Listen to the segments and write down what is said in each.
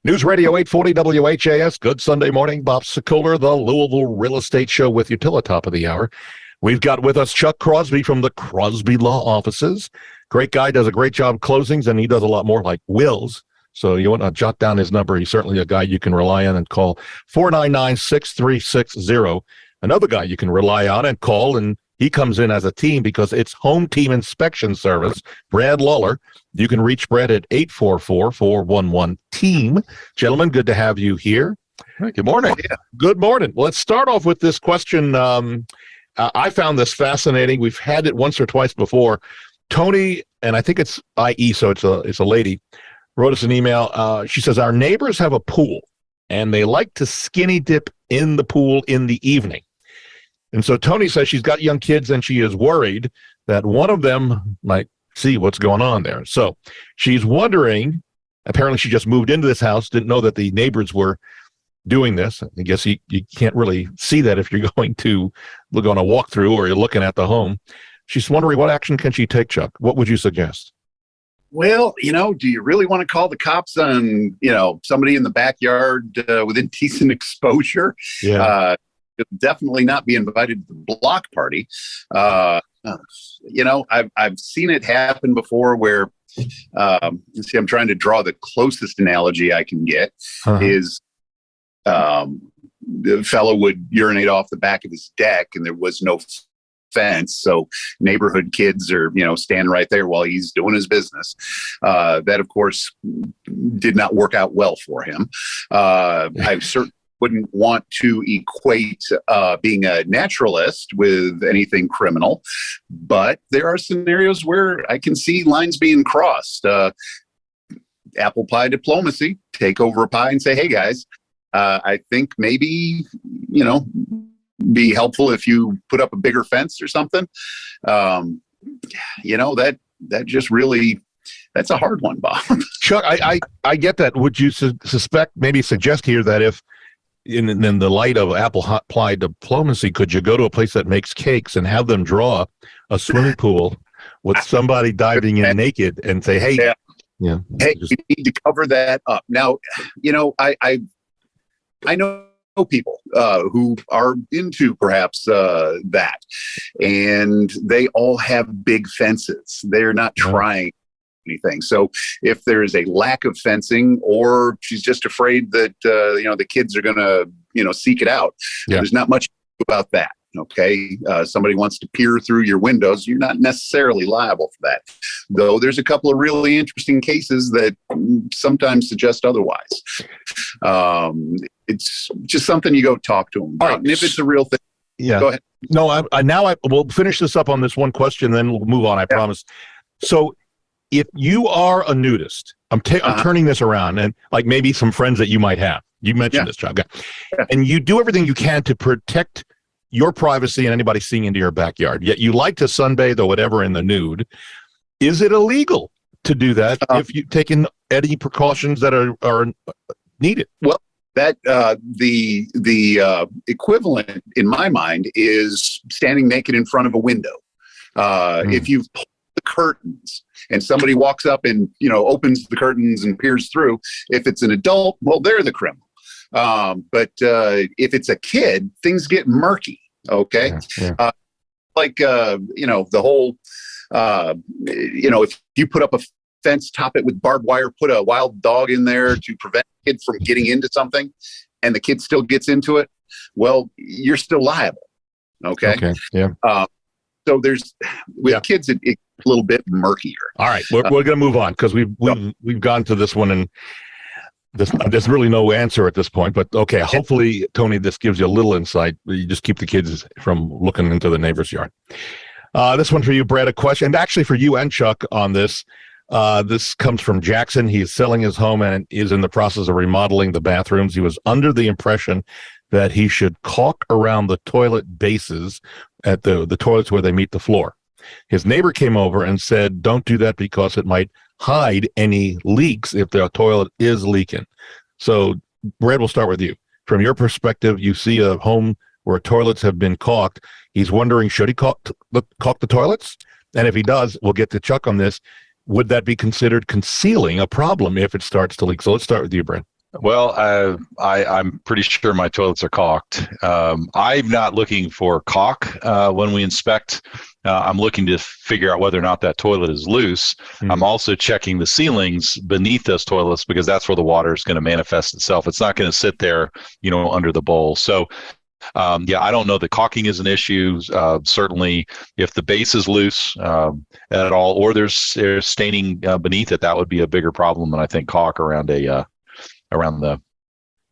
News Radio 840 WHAS. Good Sunday morning. Bob Sokoler, the Louisville Real Estate Show with you till the top of the hour. We've got with us Chuck Crosby from the Crosby Law Offices. Great guy, does a great job closings, and he does a lot more like wills. So you want to jot down his number. He's certainly a guy you can rely on and call 499-6360. Another guy you can rely on and call, and he comes in as a team because it's Home Team Inspection Service. Brad Lawler. You can reach Brad at 844-411-TEAM. Gentlemen, good to have you here. Good morning. Yeah. Good morning. Well, let's start off with this question. I found this fascinating. We've had it once or twice before. Tony, and I think it's IE, so it's a lady, wrote us an email. She says, our neighbors have a pool, and they like to skinny dip in the pool in the evening. And so Tony says she's got young kids, and she is worried that one of them might see what's going on there. So she's wondering, apparently she just moved into this house, didn't know that the neighbors were doing this. I guess you can't really see that if you're going to look on a walkthrough or you're looking at the home. She's wondering, what action can she take, Chuck? What would you suggest? Well, do you really want to call the cops on, somebody in the backyard within decent exposure? Yeah. You'll definitely not be invited to the block party. I've seen it happen before where, I'm trying to draw the closest analogy I can get is the fellow would urinate off the back of his deck and there was no fence. So neighborhood kids are, standing right there while he's doing his business. That, of course, did not work out well for him. I certainly wouldn't want to equate being a naturalist with anything criminal, but there are scenarios where I can see lines being crossed. Apple pie diplomacy, take over a pie and say, hey guys, I think maybe, be helpful if you put up a bigger fence or something. That just really, that's a hard one, Bob. Chuck, I get that. Would you suggest here that if, in the light of apple pie diplomacy, could you go to a place that makes cakes and have them draw a swimming pool with somebody diving in naked and say, hey, you need to cover that up. Now, I know people who are into perhaps that, and they all have big fences. They're not trying anything. So if there is a lack of fencing, or she's just afraid that the kids are going to seek it out, there's not much about that. Okay, somebody wants to peer through your windows, you're not necessarily liable for that. Though there's a couple of really interesting cases that sometimes suggest otherwise. It's just something you go talk to them about. Right. And if it's a real thing, go ahead. No, we'll finish this up on this one question, then we'll move on, I promise. So if you are a nudist, I'm turning this around, and like maybe some friends that you might have, you mentioned this, Chuck, and you do everything you can to protect your privacy and anybody seeing into your backyard, yet you like to sunbathe or whatever in the nude, is it illegal to do that if you've taken any precautions that are needed? Well, that the equivalent in my mind is standing naked in front of a window. If you've pulled the curtains and somebody walks up and opens the curtains and peers through, if it's an adult, well, they're the criminal. But if it's a kid, things get murky. Okay. The whole, if you put up a fence, top it with barbed wire, put a wild dog in there to prevent a kid from getting into something, and the kid still gets into it, well, you're still liable. Okay. So with kids, it's a little bit murkier. All right. We're going to move on because we've gone to this one, and there's really no answer at this point, but okay. Hopefully, Tony, this gives you a little insight. You just keep the kids from looking into the neighbor's yard. This one for you, Brad, a question, and actually for you and Chuck on this. This comes from Jackson. He's selling his home and is in the process of remodeling the bathrooms. He was under the impression that he should caulk around the toilet bases at the toilets where they meet the floor. His neighbor came over and said, don't do that because it might hide any leaks if the toilet is leaking. So, Brad, we'll start with you. From your perspective, you see a home where toilets have been caulked. He's wondering, should he caulk the toilets? And if he does, we'll get to Chuck on this. Would that be considered concealing a problem if it starts to leak? So let's start with you, Brad. Well, I'm pretty sure my toilets are caulked. I'm not looking for caulk when we inspect. I'm looking to figure out whether or not that toilet is loose. I'm also checking the ceilings beneath those toilets because that's where the water is going to manifest itself. It's not going to sit there, under the bowl. So, I don't know that caulking is an issue. Certainly, if the base is loose at all, or there's staining beneath it, that would be a bigger problem than I think caulk around the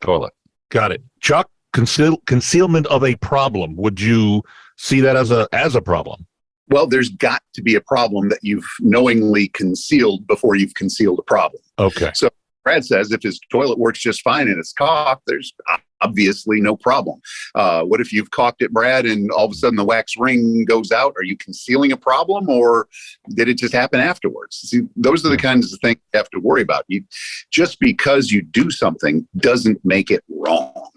toilet. Got it. Chuck, concealment of a problem. Would you see that as a problem? Well, there's got to be a problem that you've knowingly concealed before you've concealed a problem. Okay. So Brad says if his toilet works just fine and it's caulked, there's obviously no problem. What if you've caulked it, Brad, and all of a sudden the wax ring goes out? Are you concealing a problem, or did it just happen afterwards? See, those are the kinds of things you have to worry about. Just because you do something doesn't make it wrong.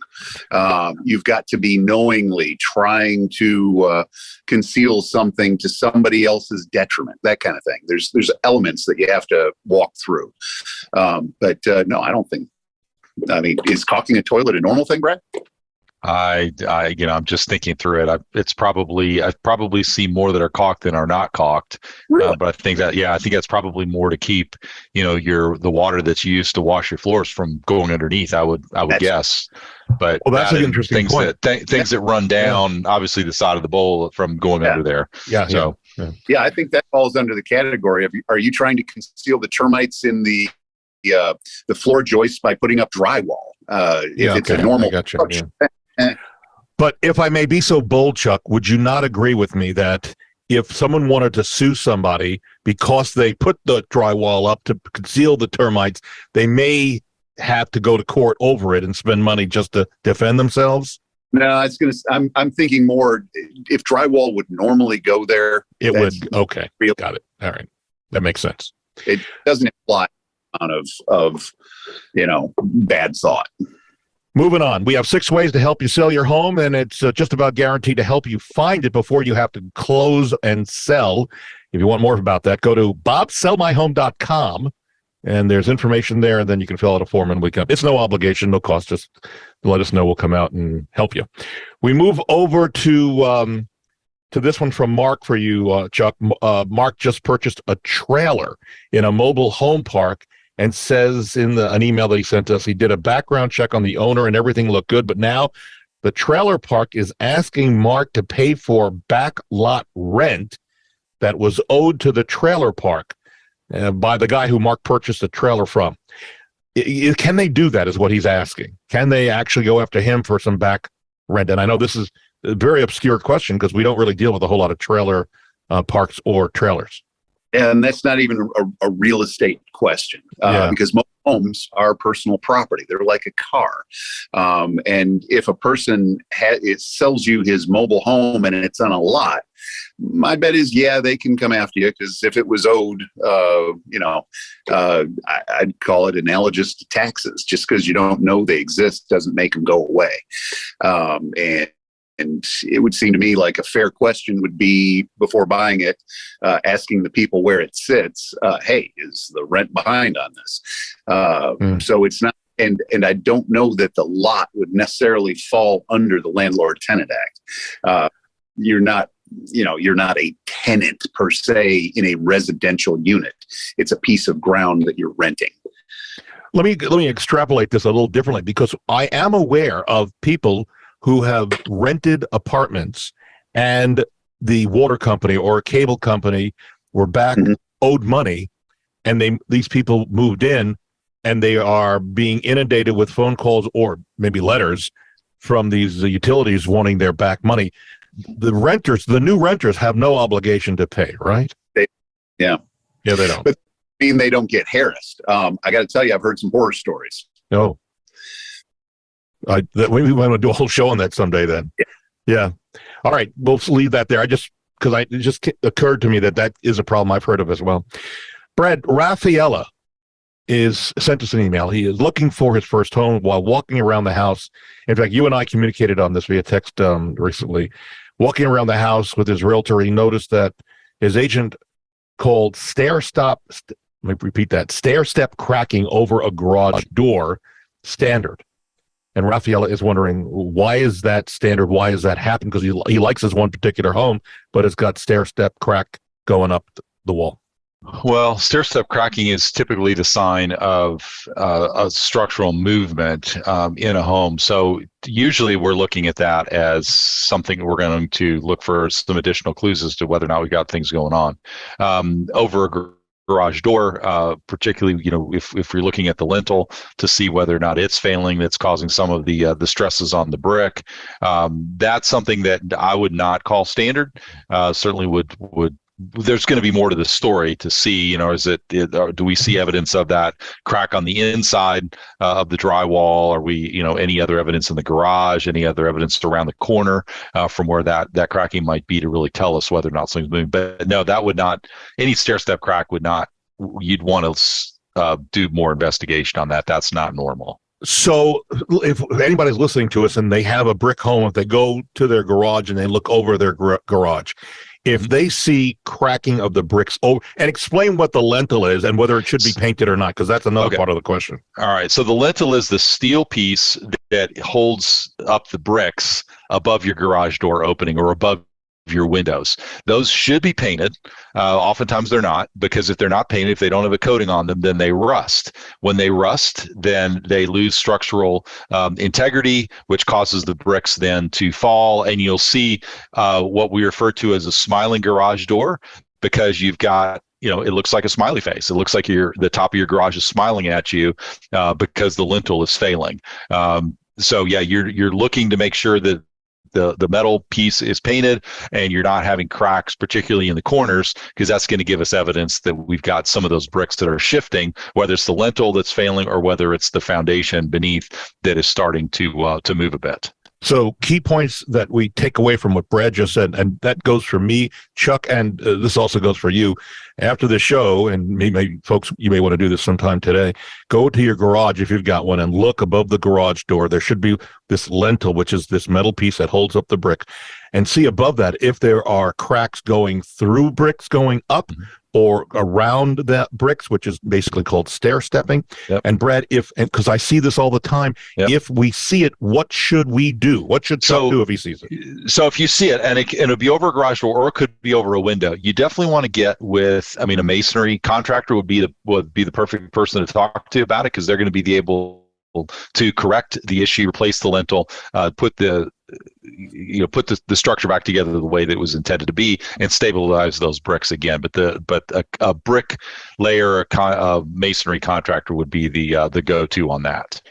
You've got to be knowingly trying to conceal something to somebody else's detriment, that kind of thing. There's elements that you have to walk through. But no, I don't think. I mean, is caulking a toilet a normal thing, Brad? I'm just thinking through it. I probably see more that are caulked than are not caulked. Really? But I think that's probably more to keep, the water that's used to wash your floors from going underneath. I would guess. But that's an interesting point. Things that run down, obviously the side of the bowl from going under there. Yeah. So yeah, I think that falls under the category of: are you trying to conceal the termites in the floor joists by putting up drywall? If it's a normal structure. But if I may be so bold, Chuck, would you not agree with me that if someone wanted to sue somebody because they put the drywall up to conceal the termites, they may have to go to court over it and spend money just to defend themselves? No, I'm thinking more if drywall would normally go there. It would. Okay. Got it. All right. That makes sense. It doesn't imply of bad thought. Moving on, we have 6 ways to help you sell your home, and it's just about guaranteed to help you find it before you have to close and sell. If you want more about that, go to bobsellmyhome.com, and there's information there, and then you can fill out a form, and it's no obligation, no cost, just let us know. We'll come out and help you. We move over to this one from Mark for you, Chuck. Mark just purchased a trailer in a mobile home park, and says in an email that he sent us, he did a background check on the owner and everything looked good, but now the trailer park is asking Mark to pay for back lot rent that was owed to the trailer park by the guy who Mark purchased the trailer from. Can they do that is what he's asking. Can they actually go after him for some back rent? And I know this is a very obscure question because we don't really deal with a whole lot of trailer parks or trailers. And that's not even a real estate question because most homes are personal property. They're like a car. And if a person sells you his mobile home and it's on a lot, my bet is, they can come after you because if it was owed, I'd call it analogous to taxes. Just because you don't know they exist doesn't make them go away. And it would seem to me like a fair question would be, before buying it, asking the people where it sits, hey, is the rent behind on this? So it's not, and I don't know that the lot would necessarily fall under the Landlord-Tenant Act. You're not a tenant per se in a residential unit. It's a piece of ground that you're renting. Let me extrapolate this a little differently, because I am aware of people who have rented apartments and the water company or cable company were back owed money, and these people moved in and they are being inundated with phone calls or maybe letters from these utilities wanting their back money. The new renters have no obligation to pay, right? They don't. But they don't get harassed. I got to tell you, I've heard some horror stories. No. We want to do a whole show on that someday then. Yeah. All right. We'll leave that there. It just occurred to me that is a problem I've heard of as well. Brad, Raffaella sent us an email. He is looking for his first home while walking around the house. In fact, you and I communicated on this via text recently. Walking around the house with his realtor, he noticed that his agent called stair step cracking over a garage door. standard. And Rafaela is wondering, why is that standard? Why is that happen? Because he likes his one particular home, but it's got stair step crack going up the wall. Well, stair step cracking is typically the sign of a structural movement in a home. So usually we're looking at that as something we're going to look for some additional clues as to whether or not we got things going on. Over a garage door, particularly, if you're looking at the lintel to see whether or not it's failing, that's causing some of the stresses on the brick. That's something that I would not call standard. Certainly would. There's going to be more to the story to see, do we see evidence of that crack on the inside of the drywall? Are we, any other evidence in the garage, any other evidence around the corner from where that cracking might be to really tell us whether or not something's moving? But no, that would not, any stair step crack would not, you'd want to do more investigation on that. That's not normal. So if anybody's listening to us and they have a brick home, if they go to their garage and they look over their garage, if they see cracking of the bricks over, and explain what the lentil is and whether it should be painted or not, because that's another part of the question. All right. So the lentil is the steel piece that holds up the bricks above your garage door opening or above your windows. Those should be painted. Oftentimes they're not, because if they're not painted, if they don't have a coating on them, then they rust. When they rust, then they lose structural integrity, which causes the bricks then to fall. And you'll see what we refer to as a smiling garage door, because you've got, it looks like a smiley face. It looks like the top of your garage is smiling at you because the lintel is failing. So yeah, you're looking to make sure that the metal piece is painted and you're not having cracks, particularly in the corners, because that's going to give us evidence that we've got some of those bricks that are shifting, whether it's the lintel that's failing or whether it's the foundation beneath that is starting to move a bit. So key points that we take away from what Brad just said, and that goes for me, Chuck, and this also goes for you. After the show, and maybe folks, you may want to do this sometime today, go to your garage if you've got one and look above the garage door. There should be this lentil, which is this metal piece that holds up the brick, and see above that if there are cracks going through bricks going up or around that bricks, which is basically called stair stepping. Yep. And Brad, because I see this all the time, if we see it, what should we do? What should Chuck do if he sees it? So if you see it, and it'll be over a garage door or it could be over a window, you definitely want to get with, a masonry contractor would be the perfect person to talk to about it, because they're going to be able to correct the issue, replace the lintel, put the structure back together the way that it was intended to be, and stabilize those bricks again. But a brick layer, a masonry contractor would be the go-to on that.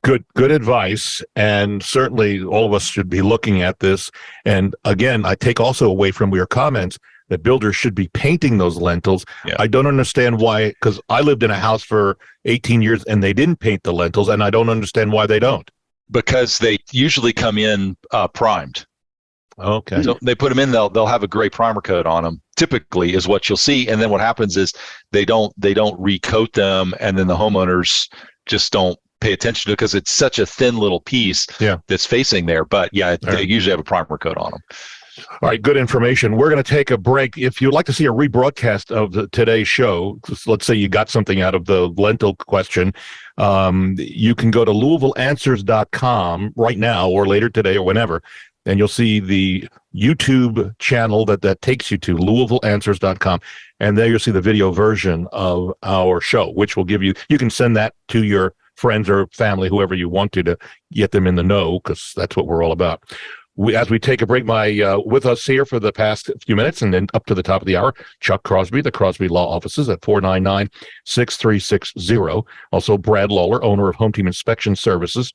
Good advice, and certainly all of us should be looking at this. And again, I take also away from your comments that builders should be painting those lentils. Yeah. I don't understand why, because I lived in a house for 18 years and they didn't paint the lentils, and I don't understand why they don't. Because they usually come in primed. Okay. So they put them in, they'll have a gray primer coat on them, typically, is what you'll see. And then what happens is they don't recoat them, and then the homeowners just don't pay attention to it because it's such a thin little piece that's facing there. But yeah, they usually have a primer coat on them. All right, good information. We're going to take a break. If you'd like to see a rebroadcast of today's show, let's say you got something out of the lentil question, you can go to LouisvilleAnswers.com right now or later today or whenever, and you'll see the YouTube channel that takes you to LouisvilleAnswers.com, and there you'll see the video version of our show, which will give you can send that to your friends or family, whoever you want to get them in the know, because that's what we're all about. As we take a break, with us here for the past few minutes and then up to the top of the hour, Chuck Crosby, the Crosby Law Offices at 499-6360. Also, Brad Lawler, owner of Home Team Inspection Services,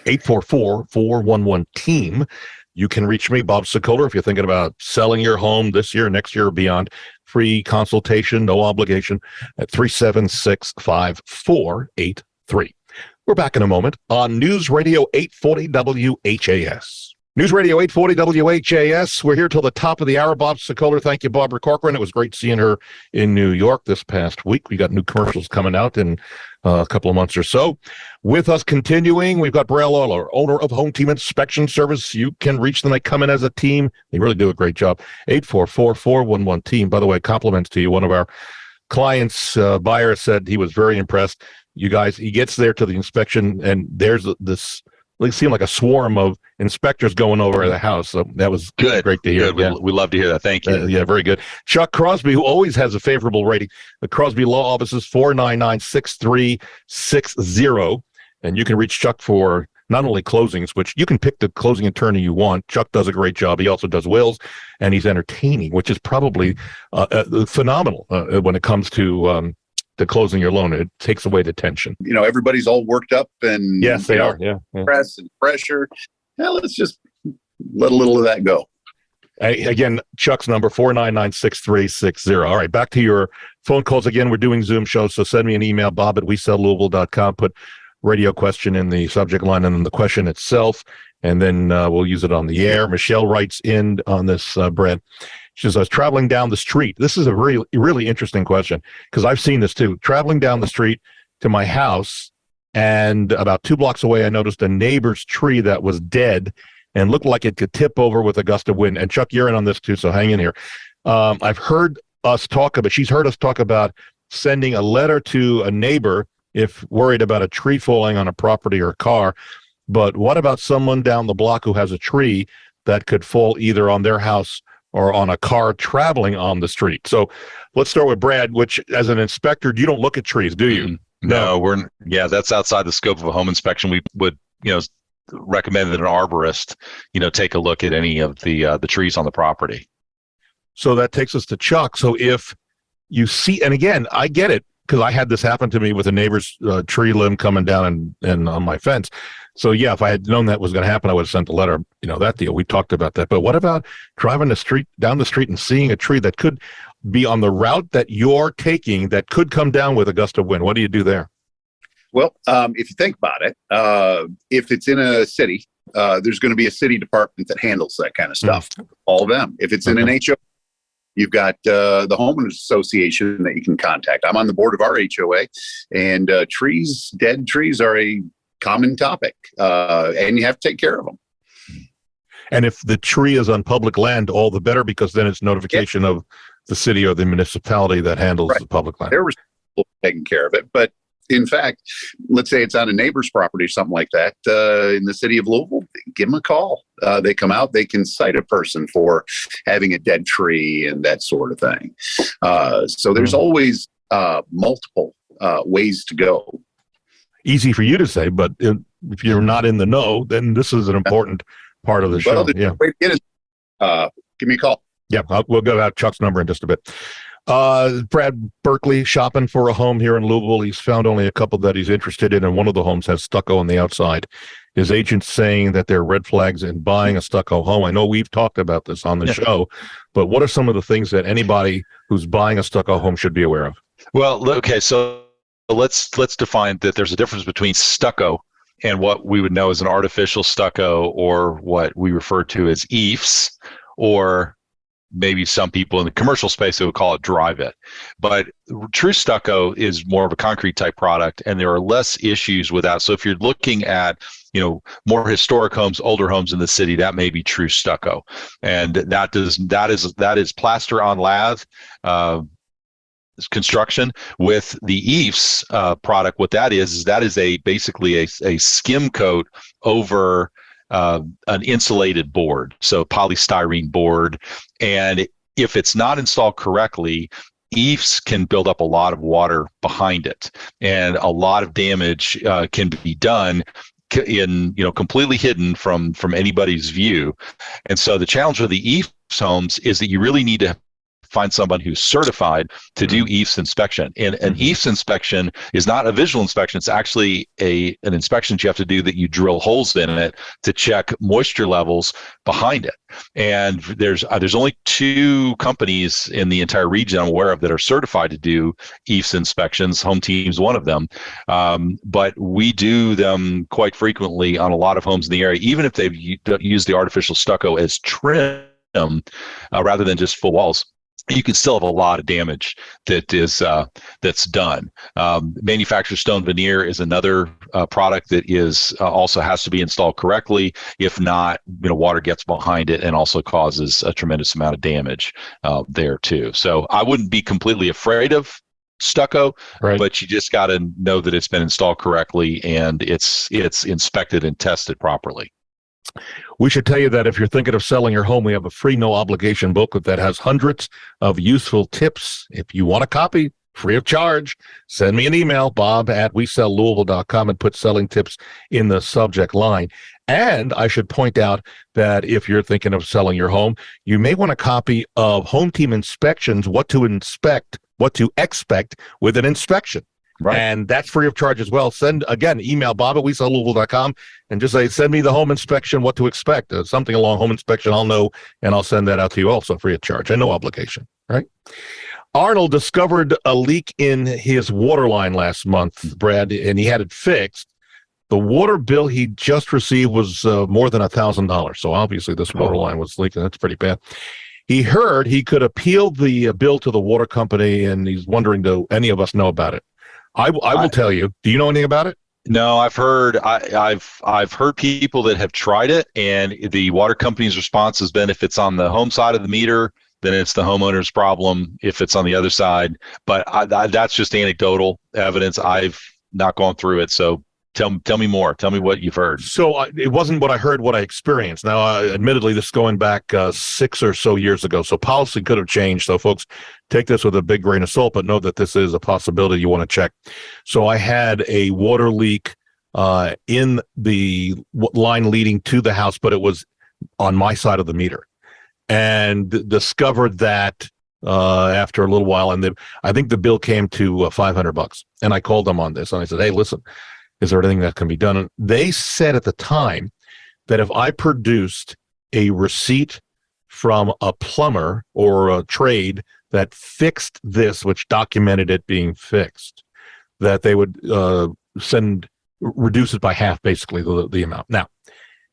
844-411-TEAM. You can reach me, Bob Sokoler, if you're thinking about selling your home this year, next year, or beyond. Free consultation, no obligation, at 376-5483. We're back in a moment on News Radio 840 WHAS. News Radio 840 WHAS. We're here till the top of the hour. Bob Sokoler. Thank you, Barbara Corcoran. It was great seeing her in New York this past week. We got new commercials coming out in a couple of months or so. With us continuing, we've got Brad Lawler, owner of Home Team Inspection Service. You can reach them. They come in as a team. They really do a great job. 844-411-TEAM. By the way, compliments to you. One of our clients, buyer, said he was very impressed. you guys, he gets there to the inspection, and there's this, it seemed like a swarm of inspectors going over the house. So that was Good. Great to hear. Good. We love to hear that. Thank you. Yeah, very good. Chuck Crosby, who always has a favorable rating. The Crosby Law Office is 499-6360. And you can reach Chuck for not only closings, which you can pick the closing attorney you want. Chuck does a great job. He also does wills, and he's entertaining, which is probably phenomenal when it comes to closing your loan. It takes away the tension. Everybody's all worked up and yes, they are. Yeah. Stress and pressure. Yeah, let's just let a little of that go. Again, Chuck's number 499-6360. All right, back to your phone calls again. We're doing Zoom shows, so send me an email, bob@wesellouisville.com. Put radio question in the subject line and then the question itself, and then we'll use it on the air. Michelle writes in on this, Brad. She says, I was traveling down the street. This is a really, really interesting question because I've seen this too. Traveling down the street to my house, and about 2 blocks away, I noticed a neighbor's tree that was dead and looked like it could tip over with a gust of wind. And Chuck, you're in on this too, so hang in here. I've heard us talk about, she's heard us talk about sending a letter to a neighbor if worried about a tree falling on a property or a car. But what about someone down the block who has a tree that could fall either on their house or on a car traveling on the street? So let's start with Brad, which as an inspector, you don't look at trees, do you? No, that's outside the scope of a home inspection. We would, recommend that an arborist, take a look at any of the trees on the property. So that takes us to Chuck. So if you see, and again, I get it because I had this happen to me with a neighbor's tree limb coming down and on my fence. So yeah, if I had known that was going to happen, I would have sent a letter, that deal. We talked about that. But what about driving down the street and seeing a tree that could be on the route that you're taking that could come down with a gust of wind? What do you do there? Well, if you think about it, if it's in a city, there's going to be a city department that handles that kind of stuff. All of them. If it's in an HOA, you've got the homeowners association that you can contact. I'm on the board of our HOA, and dead trees are a common topic, and you have to take care of them. And if the tree is on public land, all the better, because then it's notification of the city or the municipality that handles the public land. They're responsible for taking care of it. But in fact, let's say it's on a neighbor's property or something like that, in the city of Louisville, give them a call. They come out, they can cite a person for having a dead tree and that sort of thing. So there's always multiple ways to go. Easy for you to say, but if you're not in the know, then this is an important part of the show. Way to get it. Give me a call. Yeah, we'll go out Chuck's number in just a bit. Brad Berkeley shopping for a home here in Louisville. He's found only a couple that he's interested in, and one of the homes has stucco on the outside. His agent's saying that there are red flags in buying a stucco home. I know we've talked about this on the show, but what are some of the things that anybody who's buying a stucco home should be aware of? Well, okay, so let's define that there's a difference between stucco and what we would know as an artificial stucco, or what we refer to as EIFS, or maybe some people in the commercial space would call it dry-vit. But true stucco is more of a concrete type product, and there are less issues with that. So if you're looking at, more historic homes, older homes in the city, that may be true stucco. And that is plaster on lath construction. With the EIFS product, what that is basically a skim coat over an insulated board, so polystyrene board. And if it's not installed correctly, EIFS can build up a lot of water behind it, and a lot of damage can be done completely hidden from anybody's view. And so the challenge with the EIFS homes is that you really need to find someone who's certified to do EIFS inspection. And an EIFS inspection is not a visual inspection. It's actually an inspection that you have to do, that you drill holes in it to check moisture levels behind it. And there's only 2 companies in the entire region I'm aware of that are certified to do EIFS inspections. Home Team's one of them. But we do them quite frequently on a lot of homes in the area, even if they've used the artificial stucco as trim rather than just full walls. You can still have a lot of damage that's done. Manufactured stone veneer is another product that is also has to be installed correctly. If not, water gets behind it and also causes a tremendous amount of damage there too. So I wouldn't be completely afraid of stucco, Right. but you just got to know that it's been installed correctly and it's inspected and tested properly. We should tell you that if you're thinking of selling your home, we have a free, no obligation booklet that has hundreds of useful tips. If you want a copy, free of charge, send me an email, bob@wesellouisville.com, and put selling tips in the subject line. And I should point out that if you're thinking of selling your home, you may want a copy of Home Team Inspections, what to expect with an inspection. Right. And that's free of charge as well. Email bob@wesellouisville.com and just say, send me the home inspection, what to expect. Something along home inspection, I'll know, and I'll send that out to you also free of charge and no obligation, right? Arnold discovered a leak in his water line last month, Brad, and he had it fixed. The water bill he just received was more than $1,000. So obviously this water line was leaking. That's pretty bad. He heard he could appeal the bill to the water company, and he's wondering, do any of us know about it? I will tell you. Do you know anything about it? No, I've heard people that have tried it, and the water company's response has been if it's on the home side of the meter, then it's the homeowner's problem. If it's on the other side, but that's just anecdotal evidence. I've not gone through it, so tell me more. Tell me what you've heard. So it wasn't what I heard, what I experienced. Now, admittedly, this is going back 6 or so years ago, so policy could have changed. So folks, take this with a big grain of salt, but know that this is a possibility you want to check. So I had a water leak in the line leading to the house, but it was on my side of the meter, and discovered that after a little while, and I think the bill came to $500. And I called them on this, and I said, hey, listen, is there anything that can be done? And they said at the time that if I produced a receipt from a plumber or a trade that fixed this, which documented it being fixed, that they would reduce it by half, basically, the amount. Now,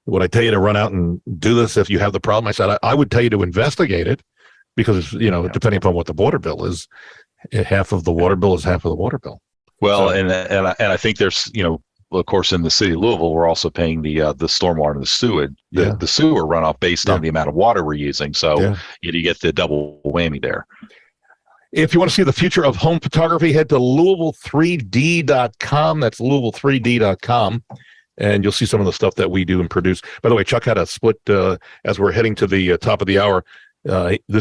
would I tell you to run out and do this if you have the problem? I said, I would tell you to investigate it, because, depending upon what the water bill is, half of the water bill is half of the water bill. Well, so, and I think there's, of course, in the city of Louisville, we're also paying the stormwater and the sewage, the sewer runoff based on the amount of water we're using. So you get the double whammy there. If you want to see the future of home photography, head to Louisville3D.com. That's Louisville3D.com. And you'll see some of the stuff that we do and produce. By the way, Chuck had a split as we're heading to the top of the hour.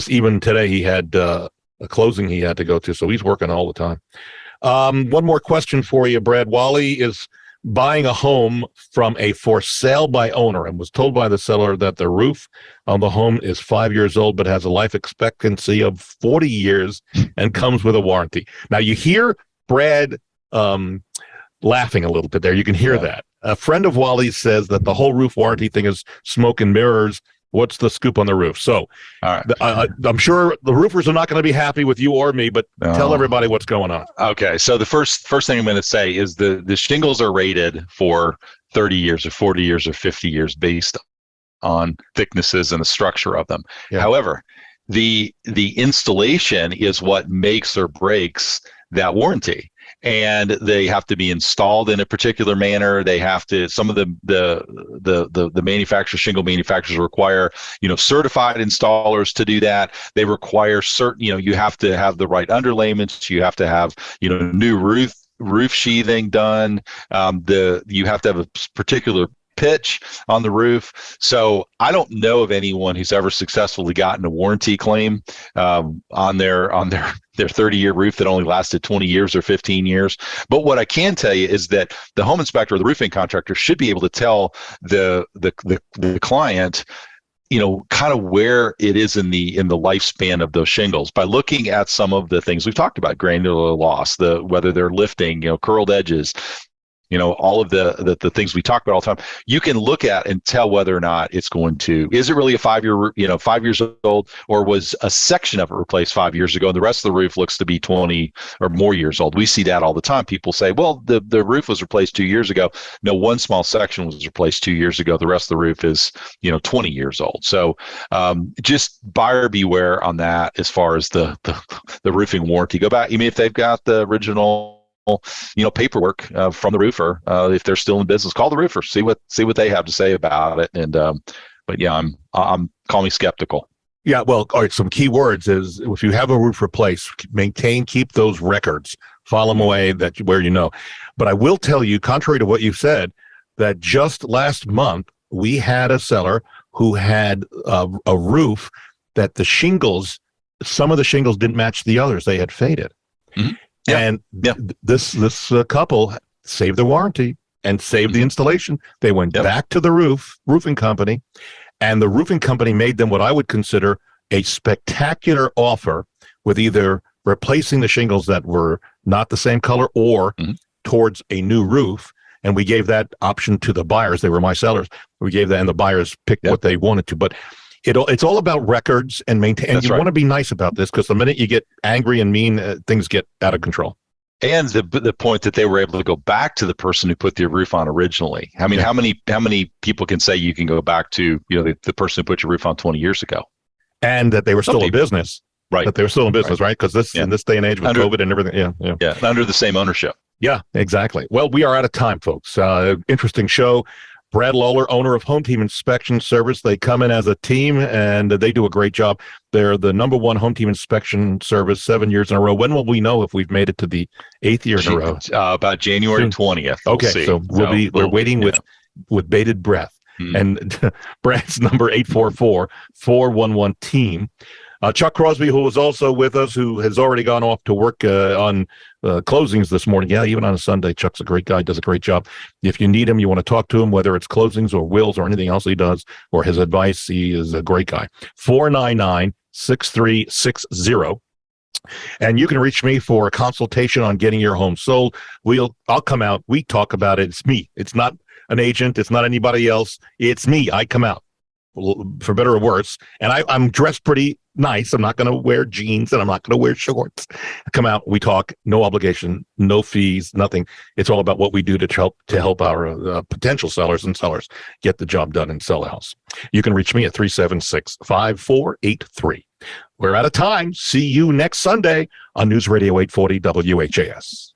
Even today, he had a closing he had to go to, so he's working all the time. One more question for you, Brad. Wally is buying a home from a for sale by owner and was told by the seller that the roof on the home is 5 years old but has a life expectancy of 40 years and comes with a warranty. Now, you hear Brad laughing a little bit there. You can hear that. A friend of Wally's says that the whole roof warranty thing is smoke and mirrors. What's the scoop on the roof? So all right. I'm sure the roofers are not going to be happy with you or me, but tell everybody what's going on. Okay. So the first thing I'm going to say is the shingles are rated for 30 years or 40 years or 50 years based on thicknesses and the structure of them. Yeah. However, the installation is what makes or breaks that warranty. And they have to be installed in a particular manner. They have to. Some of the shingle manufacturers require certified installers to do that. They require certain. You have to have the right underlayments. You have to have new roof sheathing done. You have to have a particular pitch on the roof. So I don't know of anyone who's ever successfully gotten a warranty claim on their 30-year roof that only lasted 20 years or 15 years. But what I can tell you is that the home inspector or the roofing contractor should be able to tell the client kind of where it is in the lifespan of those shingles by looking at some of the things we've talked about: granular loss, whether they're lifting, curled edges, all of the things we talk about all the time. You can look at and tell whether or not it's going to, is it really a 5 year, 5 years old, or was a section of it replaced 5 years ago and the rest of the roof looks to be 20 or more years old. We see that all the time. People say, well, the roof was replaced 2 years ago. No, one small section was replaced 2 years ago. The rest of the roof is, 20 years old. So just buyer beware on that as far as the roofing warranty. Go back, if they've got the original paperwork from the roofer, if they're still in business, call the roofer, see what they have to say about it. And but yeah, I'm call me skeptical. Yeah, well, all right, some key words is if you have a roof replaced, keep those records, file them away where you know. But I will tell you, contrary to what you said, that just last month, we had a seller who had a roof that some of the shingles didn't match the others. They had faded. Mm-hmm. Yeah. And yeah. This couple saved the warranty and saved the installation. They went back to the roofing company, and the roofing company made them what I would consider a spectacular offer with either replacing the shingles that were not the same color or towards a new roof. And we gave that option to the buyers. They were my sellers. We gave that, and the buyers picked what they wanted to. But it's all about records and maintain. And you want to be nice about this, because the minute you get angry and mean, things get out of control. And the point that they were able to go back to the person who put the roof on originally. I mean, how many people can say you can go back to the person who put your roof on 20 years ago, and that they were still in business, right? That they were still in business, right? Because in this day and age with COVID and everything, under the same ownership. Yeah, exactly. Well, we are out of time, folks. Interesting show. Brad Lawler, owner of Home Team Inspection Service. They come in as a team, and they do a great job. They're the #1 home team inspection service 7 years in a row. When will we know if we've made it to the 8th year in a row? About January 20th. Okay, so we're waiting with bated breath. And Brad's number 844-411-TEAM. Chuck Crosby, who was also with us, who has already gone off to work on closings this morning. Yeah, even on a Sunday, Chuck's a great guy, does a great job. If you need him, you want to talk to him, whether it's closings or wills or anything else he does, or his advice, he is a great guy. 499-6360. And you can reach me for a consultation on getting your home sold. I'll come out. We talk about it. It's me. It's not an agent. It's not anybody else. It's me. I come out, for better or worse. And I'm dressed pretty nice. I'm not going to wear jeans, and I'm not going to wear shorts. I come out. We talk. No obligation. No fees. Nothing. It's all about what we do to help our potential sellers and sellers get the job done and sell a house. You can reach me at 376-5483. We're out of time. See you next Sunday on News Radio 840 WHAS.